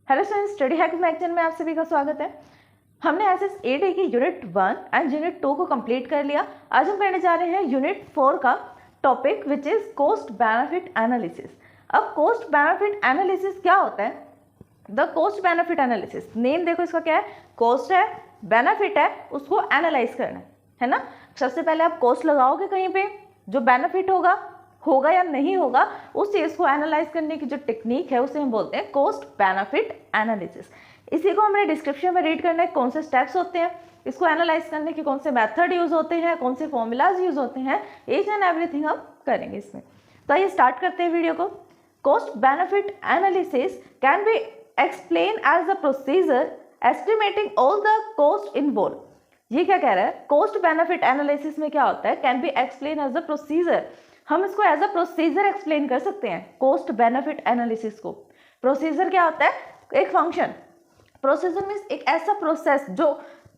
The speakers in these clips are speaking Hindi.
Hello students, study hack magazine में आप सभी का स्वागत है। हमने एसएस एडी की यूनिट 1 एंड यूनिट 2 को कंप्लीट कर लिया। आज हम करने जा रहे हैं यूनिट 4 का topic which is cost benefit analysis. अब कॉस्ट बेनिफिट एनालिसिस क्या होता है? The cost benefit analysis, name देखो इसका क्या है, कॉस्ट है, बेनिफिट है, उसको एनालाइज करना है ना। सबसे पहले आप कॉस्ट लगाओगे कहीं पे, जो बेनिफिट होगा या नहीं होगा, उस चीज़ को एनालाइज करने की जो टेक्निक है उसे हम बोलते हैं कॉस्ट बेनिफिट एनालिसिस। इसी को हमने डिस्क्रिप्शन में रीड करना है, कौन से स्टेप्स होते हैं, इसको एनालाइज करने के कौन से मेथड यूज होते हैं, कौन से फॉर्मूलाज यूज होते हैं, ईच एंड एवरीथिंग हम करेंगे इसमें। तो आइए स्टार्ट करते हैं वीडियो को। Cost benefit analysis can be explain as a procedure estimating all the cost involve. ये क्या कह रहा है? कॉस्ट बेनिफिट एनालिसिस में क्या होता है? Can be explain as a procedure. हम इसको एज अ प्रोसीजर एक्सप्लेन कर सकते हैं कॉस्ट बेनिफिट एनालिसिस को। प्रोसीजर क्या होता है? एक फंक्शन। प्रोसीजर मीन्स एक ऐसा प्रोसेस जो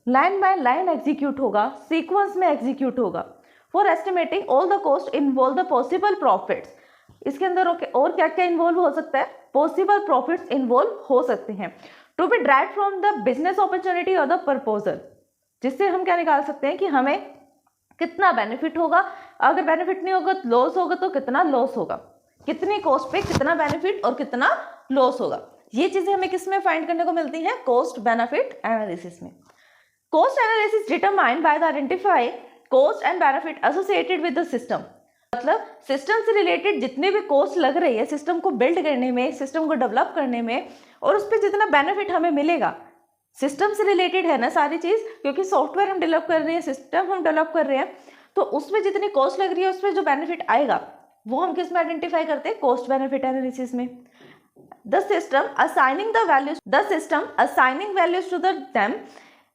लाइन बाय लाइन एग्जीक्यूट होगा, सीक्वेंस में एग्जीक्यूट होगा for estimating all the cost involve the possible profits. इसके अंदर और क्या क्या इन्वॉल्व हो सकता है? पॉसिबल प्रॉफिट्स इन्वॉल्व हो सकते हैं to be drive from the business opportunity और द प्रपोजल, जिससे हम क्या निकाल सकते हैं कि हमें कितना बेनिफिट होगा, अगर बेनिफिट नहीं होगा लॉस होगा तो कितना लॉस होगा, कितनी कॉस्ट पे कितना बेनिफिट और कितना लॉस होगा। ये चीजें हमें किस में फाइंड करने को मिलती हैं? कॉस्ट बेनिफिट एनालिसिस में। Cost analysis determined by the identify cost and benefit associated with the system. मतलब सिस्टम से रिलेटेड जितनी भी कॉस्ट लग रही है सिस्टम को बिल्ड करने में, सिस्टम को डेवलप करने में, और उस पर जितना बेनिफिट हमें मिलेगा, सिस्टम से रिलेटेड है ना सारी चीज़, क्योंकि सॉफ्टवेयर हम डेवलप कर रहे हैं, सिस्टम हम डेवलप कर रहे हैं, तो उसमें जितनी कॉस्ट लग रही है उसमें जो बेनिफिट आएगा वो हम किस में आइडेंटिफाई करते हैं? कॉस्ट बेनिफिट एनालिसिस में। The system assigning values to them,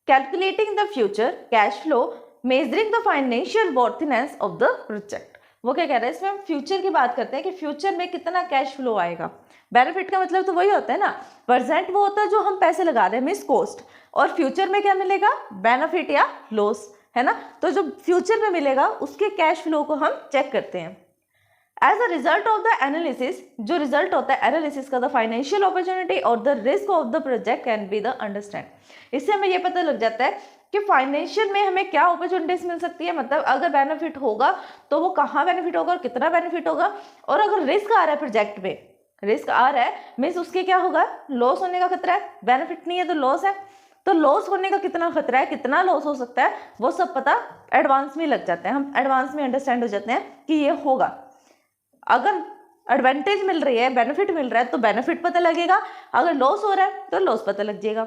calculating the future cash flow, measuring the financial worthiness of the project. वो क्या कह रहा है? इसमें हम फ्यूचर की बात करते हैं कि फ्यूचर में कितना कैश फ्लो आएगा। बेनिफिट का मतलब तो वही होता है ना, प्रेजेंट वो होता है जो हम पैसे लगा रहे हैं मीन्स कॉस्ट, और फ्यूचर में क्या मिलेगा? बेनिफिट या लॉस, है ना। तो जो फ्यूचर में मिलेगा उसके कैश फ्लो को हम चेक करते हैं। As a result of the analysis, जो रिजल्ट होता है एनालिसिस का, द फाइनेंशियल अपॉर्चुनिटी और the risk of the project can be the understand. इससे हमें ये पता लग जाता है कि फाइनेंशियल में हमें क्या अपॉर्चुनिटीज मिल सकती है, मतलब अगर बेनिफिट होगा तो वो कहाँ बेनिफिट होगा और कितना बेनिफिट होगा, और अगर रिस्क आ रहा है प्रोजेक्ट में, रिस्क आ रहा है मीन्स उसके क्या होगा? लॉस होने का खतरा है। बेनिफिट नहीं है तो लॉस है, तो लॉस होने का कितना खतरा है, कितना लॉस हो सकता है, वो सब पता एडवांस में लग जाता है। हम एडवांस में अंडरस्टैंड हो जाते हैं कि ये होगा। अगर एडवांटेज मिल रही है, बेनिफिट मिल रहा है तो बेनिफिट पता लगेगा, अगर लॉस हो रहा है तो लॉस पता लग जाएगा।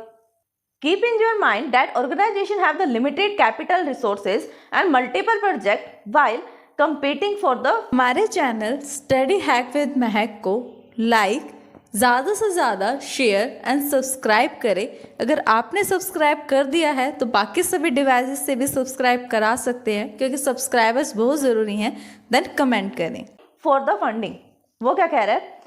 Keep in your mind that organization have the limited capital resources and multiple project while competing for the। हमारे चैनल स्टडी हैक विद महक को लाइक, ज़्यादा से ज़्यादा शेयर एंड सब्सक्राइब करें। अगर आपने सब्सक्राइब कर दिया है तो बाकी सभी डिवाइसेस से भी सब्सक्राइब करा सकते हैं, क्योंकि सब्सक्राइबर्स बहुत ज़रूरी हैं। देन कमेंट करें। फॉर द फंडिंग, वो क्या कह रहा है?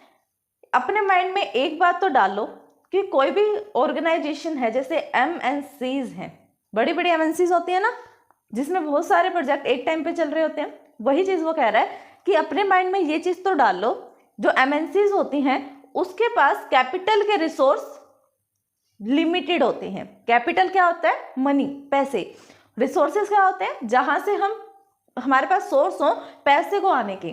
अपने माइंड में एक बात तो डालो कि कोई भी ऑर्गेनाइजेशन है, जैसे MNCs हैं, बड़ी बड़ी MNCs होती है ना, जिसमें बहुत सारे प्रोजेक्ट एक टाइम पे चल रहे होते हैं, वही चीज़ वो कह रहा है कि अपने माइंड में ये चीज़ तो डाल लो, जो MNCs होती हैं उसके पास कैपिटल के रिसोर्स लिमिटेड होते हैं। कैपिटल क्या होता है? मनी, पैसे। रिसोर्सेज क्या होते हैं? जहाँ से हमारे पास सोर्स हो पैसे को आने के,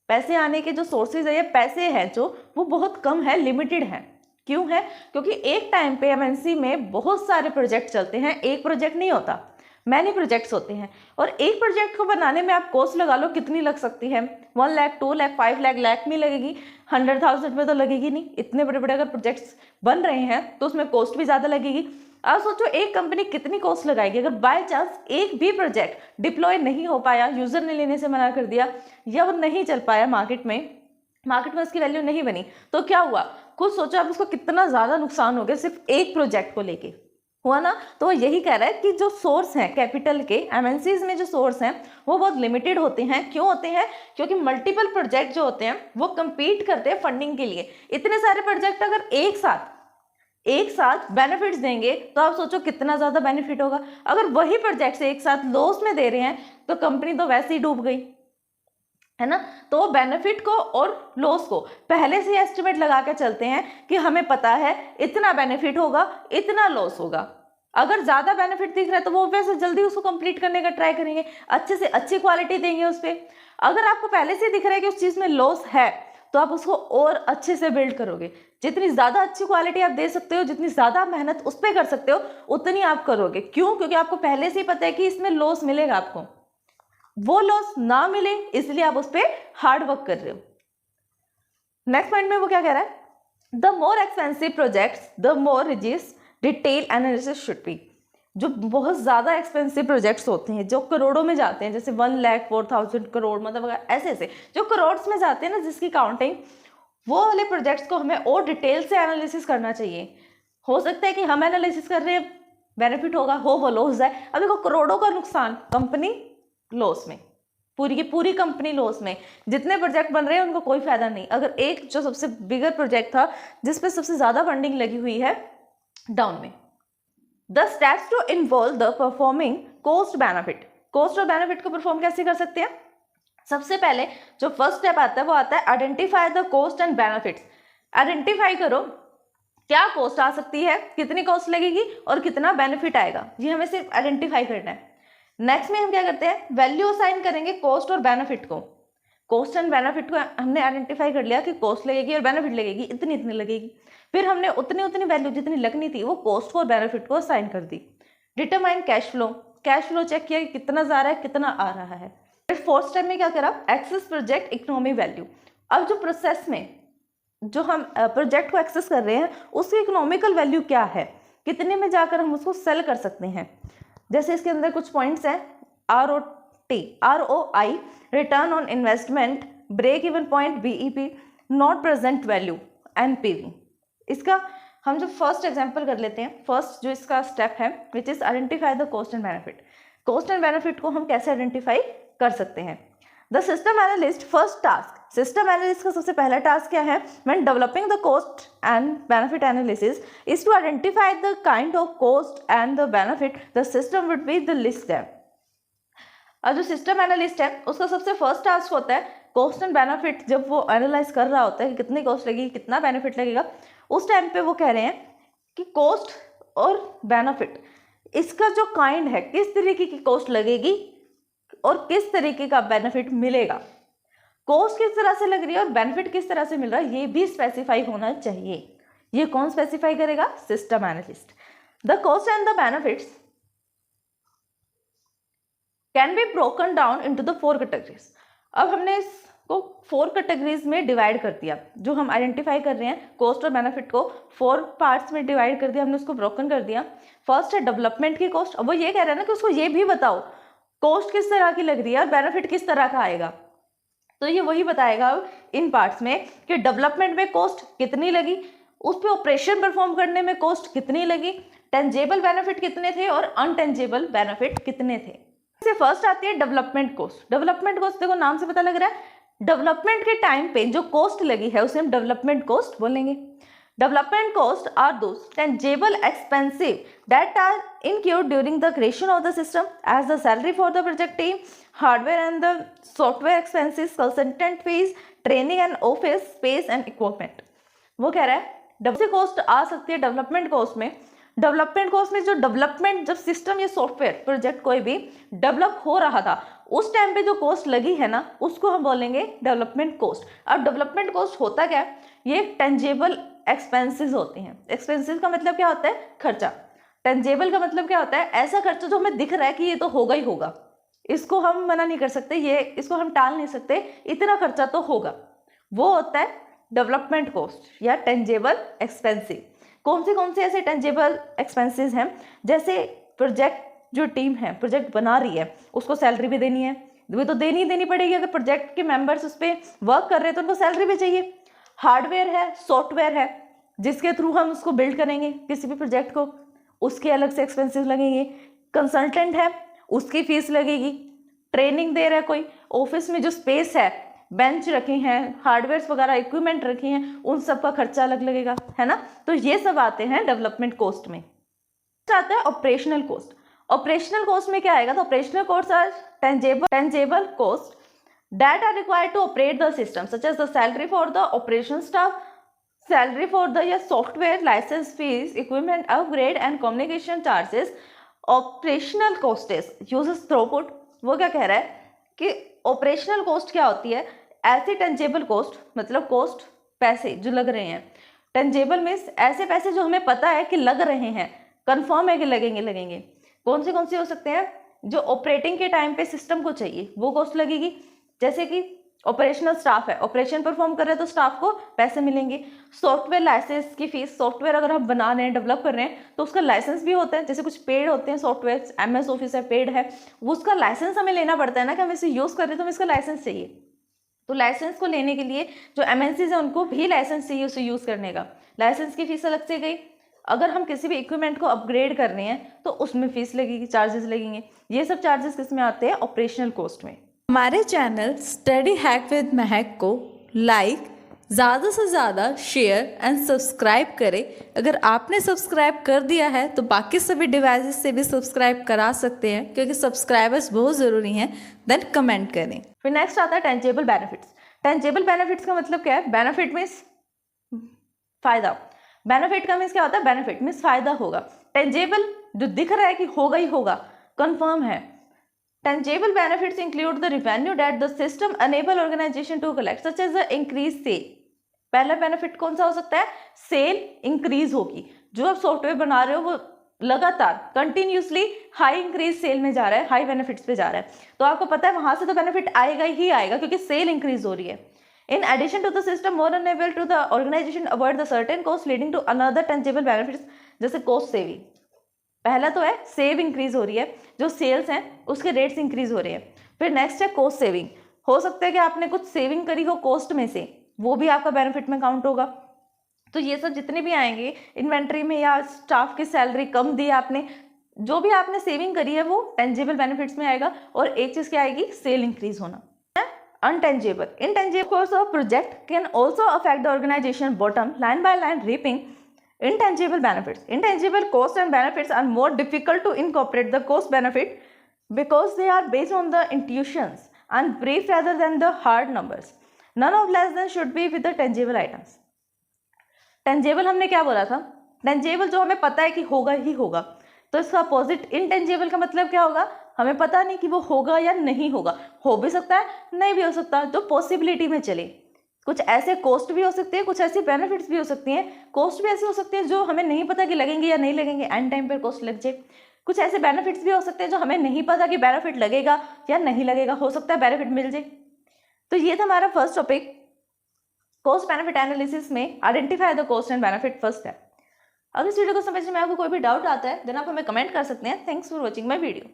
पैसे आने के जो सोर्सेज है, ये पैसे हैं जो वो बहुत कम है, लिमिटेड है। क्यों है? क्योंकि एक टाइम पे MNC में बहुत सारे प्रोजेक्ट चलते हैं, एक प्रोजेक्ट नहीं होता, मैनी प्रोजेक्ट्स होते हैं, और एक प्रोजेक्ट को बनाने में आप कॉस्ट लगा लो कितनी लग सकती है? 1 लाख, 2 लाख, 5 लाख, लाख में लगेगी, 100,000 में तो लगेगी नहीं। इतने बड़े बड़े अगर प्रोजेक्ट्स बन रहे हैं तो उसमें कॉस्ट भी ज़्यादा लगेगी। अब सोचो एक कंपनी कितनी कॉस्ट लगाएगी अगर बाय चांस एक भी प्रोजेक्ट डिप्लॉय नहीं हो पाया, यूजर ने लेने से मना कर दिया, या वो नहीं चल पाया मार्केट में उसकी वैल्यू नहीं बनी, तो क्या हुआ? खुद सोचो आप, उसको कितना ज़्यादा नुकसान हो गया सिर्फ एक प्रोजेक्ट को लेके, हुआ ना। तो वो यही कह रहा है कि जो सोर्स हैं कैपिटल के, MNCs में जो सोर्स हैं वो बहुत लिमिटेड होते हैं। क्यों होते हैं? क्योंकि मल्टीपल प्रोजेक्ट जो होते हैं वो compete करते हैं फंडिंग के लिए। इतने सारे प्रोजेक्ट अगर एक साथ बेनिफिट्स देंगे तो आप सोचो कितना ज़्यादा बेनिफिट होगा। अगर वही प्रोजेक्ट्स एक साथ लॉस में दे रहे हैं तो कंपनी तो वैसे ही डूब गई, है ना। तो बेनिफिट को और लॉस को पहले से एस्टिमेट लगा के चलते हैं कि हमें पता है इतना बेनिफिट होगा, इतना लॉस होगा। अगर ज़्यादा बेनिफिट दिख रहा है तो वो वैसे जल्दी उसको कंप्लीट करने का ट्राई करेंगे, अच्छे से अच्छी क्वालिटी देंगे उस पर। अगर आपको पहले से दिख रहा है कि उस चीज़ में लॉस है तो आप उसको और अच्छे से बिल्ड करोगे। जितनी ज़्यादा अच्छी क्वालिटी आप दे सकते हो, जितनी ज़्यादा मेहनत उस पर कर सकते हो, उतनी आप करोगे। क्यों? क्योंकि आपको पहले से ही पता है कि इसमें लॉस मिलेगा, आपको वो लॉस ना मिले इसलिए आप उस पर हार्ड वर्क कर रहे हो। नेक्स्ट पॉइंट में वो क्या कह रहा है, the more expensive projects the more रिजिस detail analysis should be. जो बहुत ज़्यादा एक्सपेंसिव प्रोजेक्ट्स होते हैं जो करोड़ों में जाते हैं, जैसे 1,04,000 करोड़, मतलब ऐसे ऐसे जो करोड़ में जाते हैं ना, जिसकी काउंटिंग, वो वाले प्रोजेक्ट्स को हमें और डिटेल से एनालिसिस करना चाहिए। हो सकता है कि हम एनालिसिस कर रहे हैं बेनिफिट होगा, हो वो लॉस जाए। अब देखो करोड़ों का नुकसान, कंपनी लॉस में, पूरी की पूरी कंपनी लॉस में, जितने प्रोजेक्ट बन रहे हैं उनको कोई फायदा नहीं। अगर एक जो सबसे बिगर प्रोजेक्ट था जिसपे सबसे ज़्यादा फंडिंग लगी हुई है, डाउन में। The steps to involve the performing cost benefit. Cost और बेनिफिट को परफॉर्म कैसे कर सकते हैं? सबसे पहले जो फर्स्ट स्टेप आता है वो आता है identify the cost and benefits. Identify करो क्या कॉस्ट आ सकती है, कितनी कॉस्ट लगेगी और कितना बेनिफिट आएगा, ये हमें सिर्फ आइडेंटिफाई करना है। नेक्स्ट में हम क्या करते हैं, वैल्यू असाइन करेंगे कॉस्ट और बेनिफिट को। कॉस्ट एंड बेनिफिट को हमने आइडेंटिफाई कर लिया कि कॉस्ट लगेगी और बेनिफिट लगेगी, इतनी इतनी लगेगी। फिर हमने उतनी उतनी वैल्यू जितनी लगनी थी वो कॉस्ट को और बेनिफिट को असाइन कर दी। Determine cash flow, cash flow check किया कि कितना जा रहा है, कितना आ रहा है। फिर फोर्थ स्टेप में क्या करा, एक्सेस प्रोजेक्ट इकोनॉमी वैल्यू। अब जो प्रोसेस में जो हम प्रोजेक्ट को एक्सेस कर रहे हैं उसकी इकोनॉमिकल वैल्यू क्या है, कितने में जाकर हम उसको सेल कर सकते हैं। जैसे इसके अंदर कुछ पॉइंट्स हैं, ROI return on investment, break even point, BEP, net present value, NPV। इसका हम जो फर्स्ट एग्जांपल कर लेते हैं, फर्स्ट जो इसका स्टेप है which is identify the cost and benefit. Cost and benefit को हम कैसे आइडेंटिफाई कर सकते हैं। The system analyst first task, system analyst का सबसे पहला टास्क क्या है, when developing the cost and benefit analysis is to identify the kind of cost and the benefit the system would be the list them. और जो सिस्टम एनालिस्ट है उसका सबसे फर्स्ट टास्क होता है कॉस्ट एंड बेनिफिट। जब वो एनालाइज कर रहा होता है कि कितनी कॉस्ट लगेगी, कितना बेनिफिट लगेगा, उस टाइम पे वो कह रहे हैं कि कॉस्ट और बेनिफिट इसका जो काइंड है, किस तरीके की कॉस्ट लगेगी और किस तरीके का बेनिफिट मिलेगा। कॉस्ट किस तरह से लग रही है और बेनिफिट किस तरह से मिल रहा है, ये भी स्पेसिफाई होना चाहिए। ये कौन स्पेसिफाई करेगा, system analyst. The cost and the benefits can be broken down into the 4 categories. अब हमने इसको 4 कैटेगरीज में डिवाइड कर दिया। जो हम आइडेंटिफाई कर रहे हैं कॉस्ट और बेनिफिट को 4 पार्ट्स में डिवाइड कर दिया, हमने उसको ब्रोकन कर दिया। फर्स्ट है डेवलपमेंट की कॉस्ट। अब वो ये कह रहा है ना कि उसको ये भी बताओ कॉस्ट किस तरह की लग रही है और बेनिफिट किस तरह का आएगा। तो ये वही बताएगा इन पार्ट्स में कि डेवलपमेंट में कॉस्ट कितनी लगी, उस पर ऑपरेशन परफॉर्म करने में कॉस्ट कितनी लगी, टेंजेबल बेनिफिट कितने थे और अनटेंजेबल बेनिफिट कितने थे। इससे फर्स्ट आती है डेवलपमेंट कॉस्ट। डेवलपमेंट कॉस्ट देखो नाम से पता लग रहा है, डेवलपमेंट के टाइम पे जो कॉस्ट लगी है उसे हम डेवलपमेंट कॉस्ट बोलेंगे। Development costs are those tangible expenses that are incurred during the creation of the system as the salary for the project team, hardware and the software expenses, consultant fees, training and office space and equipment। वो कह रहा है डबल कॉस्ट आ सकती है डेवलपमेंट कॉस्ट में। डेवलपमेंट कॉस्ट में जो डेवलपमेंट, जब सिस्टम या सॉफ्टवेयर प्रोजेक्ट कोई भी डेवलप हो रहा था उस टाइम पे जो कॉस्ट लगी है ना, उसको हम बोलेंगे डेवलपमेंट कॉस्ट। अब डेवलपमेंट कॉस्ट होता क्या है, ये टेंजेबल एक्सपेंसेस होते हैं। एक्सपेंसेस का मतलब क्या होता है, खर्चा। टेंजेबल का मतलब क्या होता है, ऐसा खर्चा जो हमें दिख रहा है कि ये तो होगा ही होगा, इसको हम मना नहीं कर सकते, ये इसको हम टाल नहीं सकते, इतना खर्चा तो होगा। वो होता है डेवलपमेंट कॉस्ट या टेंजेबल एक्सपेंसिव। कौन से ऐसे टेंजेबल एक्सपेंसेस हैं, जैसे प्रोजेक्ट जो टीम है प्रोजेक्ट बना रही है उसको सैलरी भी देनी है, वो तो देनी पड़ेगी। अगर प्रोजेक्ट के मेंबर्स उस पर वर्क कर रहे हैं तो उनको सैलरी भी चाहिए। हार्डवेयर है, सॉफ्टवेयर है जिसके थ्रू हम उसको बिल्ड करेंगे किसी भी प्रोजेक्ट को, उसके अलग से एक्सपेंसेस लगेंगे। कंसल्टेंट है, उसकी फीस लगेगी। ट्रेनिंग दे रहा है कोई, ऑफिस में जो स्पेस है, बेंच रखे हैं, हार्डवेयर वगैरह इक्विपमेंट रखे हैं, उन सब का खर्चा अलग लगेगा, है ना। तो ये सब आते हैं डेवलपमेंट कॉस्ट में। आता है ऑपरेशनल कॉस्ट। ऑपरेशनल कॉस्ट में क्या आएगा, तो operational cost are tangible cost that are required to operate the system, such as the salary for the operation staff, salary for the software license fees, equipment upgrade and communication charges, operational costs, uses throughput। वो क्या कह रहा है कि ऑपरेशनल कॉस्ट क्या होती है, ऐसे टेंजेबल कॉस्ट मतलब कॉस्ट पैसे जो लग रहे हैं, टेंजेबल मीन्स ऐसे पैसे जो हमें पता है कि लग रहे हैं, कंफर्म है कि लगेंगे। कौन से हो सकते हैं, जो ऑपरेटिंग के टाइम पे सिस्टम को चाहिए वो कॉस्ट लगेगी, जैसे कि ऑपरेशनल स्टाफ है, ऑपरेशन परफॉर्म कर रहे हैं तो स्टाफ को पैसे मिलेंगे। सॉफ्टवेयर लाइसेंस की फीस, सॉफ्टवेयर अगर हम बना रहे हैं, डेवलप कर रहे हैं तो उसका लाइसेंस भी होता है, जैसे कुछ पेड होते हैं सॉफ्टवेयर, MS ऑफिस है पेड है, वो उसका लाइसेंस हमें लेना पड़ता है ना, कि हम इसे यूज़ कर रहे हैं तो हमें इसका लाइसेंस चाहिए। तो लाइसेंस को लेने के लिए जो MNCs है उनको भी लाइसेंस चाहिए उसे यूज़ करने का, लाइसेंस की फीस अलग से गई। अगर हम किसी भी इक्विपमेंट को अपग्रेड कर रहे हैं तो उसमें फीस लगेगी, चार्जेस लगेंगे। ये सब चार्जेस किस में आते हैं, ऑपरेशनल कॉस्ट में। हमारे चैनल स्टडी हैक विद महक को लाइक, ज़्यादा से ज़्यादा शेयर एंड सब्सक्राइब करें। अगर आपने सब्सक्राइब कर दिया है तो बाकी सभी डिवाइसेस से भी सब्सक्राइब करा सकते हैं, क्योंकि सब्सक्राइबर्स बहुत ज़रूरी हैं। देन कमेंट करें। फिर नेक्स्ट आता है टेंजेबल बेनिफिट्स। टेंजेबल बेनिफिट्स का मतलब क्या है, बेनिफिट मीन्स फायदा, बेनिफिट का मीन्स क्या होता है, बेनिफिट मीन्स फायदा होगा। टेंजेबल जो दिख रहा है कि होगा ही होगा, कंफर्म है। Tangible benefits include the revenue that the system enable organization to collect, such as the increased sale। पहला बेनिफिट कौन सा हो सकता है, सेल इंक्रीज होगी। जो आप सॉफ्टवेयर बना रहे हो वो लगातार कंटिन्यूसली हाई इंक्रीज सेल में जा रहा है, हाई बेनिफिट्स पे जा रहा है, तो आपको पता है वहां से तो बेनिफिट आएगा ही आएगा, क्योंकि सेल इंक्रीज हो रही है। In addition to the system more enable to the organization avoid the certain cost leading to another tangible benefits, जैसे कॉस्ट सेविंग। पहला तो है सेव इंक्रीज हो रही है, जो सेल्स हैं उसके रेट्स इंक्रीज हो रहे हैं। फिर नेक्स्ट है कॉस्ट सेविंग, हो सकता है कि आपने कुछ सेविंग करी हो कॉस्ट में से, वो भी आपका बेनिफिट में काउंट होगा। तो ये सब जितने भी आएंगे इन्वेंट्री में या स्टाफ की सैलरी कम दी आपने, जो भी आपने सेविंग करी है वो टेंजिबल बेनिफिट्स में आएगा। और एक चीज क्या आएगी, सेल इंक्रीज होना। Untangible, intangible cost of project can also affect the organization bottom line by line reaping intangible benefits. Intangible costs and benefits are more difficult to incorporate the cost benefit because they are based on the intuitions and brief rather than the hard numbers. None of less than should be with the tangible items. Tangible हमने क्या बोला था, tangible जो हमें पता है कि होगा ही होगा, तो इसका अपोजिट intangible का मतलब क्या होगा, हमें पता नहीं कि वो होगा या नहीं होगा, हो भी सकता है नहीं भी हो सकता, तो पॉसिबिलिटी में चले। कुछ ऐसे कॉस्ट भी हो सकती है, कुछ ऐसी बेनिफिट्स भी हो सकती हैं। कॉस्ट भी ऐसी हो सकती है जो हमें नहीं पता कि लगेंगे या नहीं लगेंगे, एंड टाइम पर कॉस्ट लग जाए। कुछ ऐसे बेनिफिट्स भी हो सकते हैं जो हमें नहीं पता कि बेनिफिट लगेगा या नहीं लगेगा, हो सकता है बेनिफिट मिल जाए। तो ये था हमारा first topic, cost benefit analysis में identify the cost and benefit first है। अगर इस वीडियो को समझने में आपको कोई भी डाउट आता है देन आप हमें कमेंट कर सकते हैं। Thanks for watching my video.